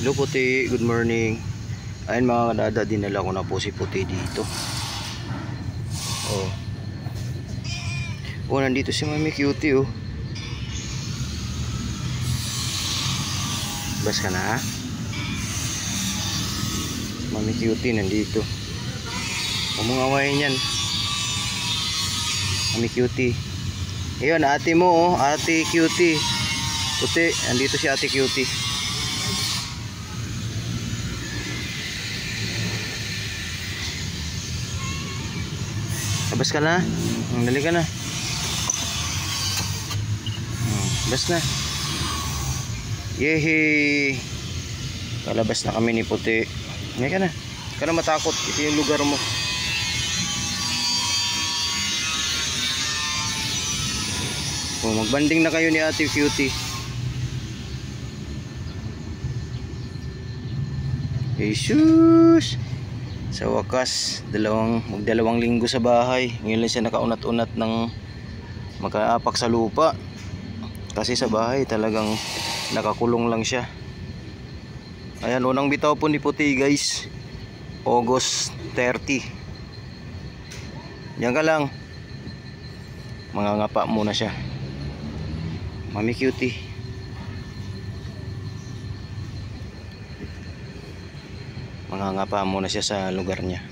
Hello Puti, good morning. Ayun mga kadada, dinala ko na po si Puti dito. Oh, nandito si Mami Cutie oh. Bas ka na? Mami Cutie nandito. Huwag mong awayin yan. Mami Cutie. Ayun, ate mo oh, ate Cutie. Puti, nandito si ate Cutie. Labas ka na. Dali ka na. Labas na. Yehey. Kalabas na kami ni Puti. Ngayon ka na. Huwag ka na matakot. Ito yung lugar mo. Magbanding na kayo ni ate Cutie. Jesus. Sa wakas, magdalawang linggo sa bahay. Ngayon lang siya nakaunat-unat ng makaapak sa lupa. Kasi sa bahay talagang nakakulong lang siya. Ayan, unang bitaw po ni Puti guys. August 30. Diyan ka lang. Mangangapa muna siya. Mami Cutie. Mangangapa muna siya sa lugar niya.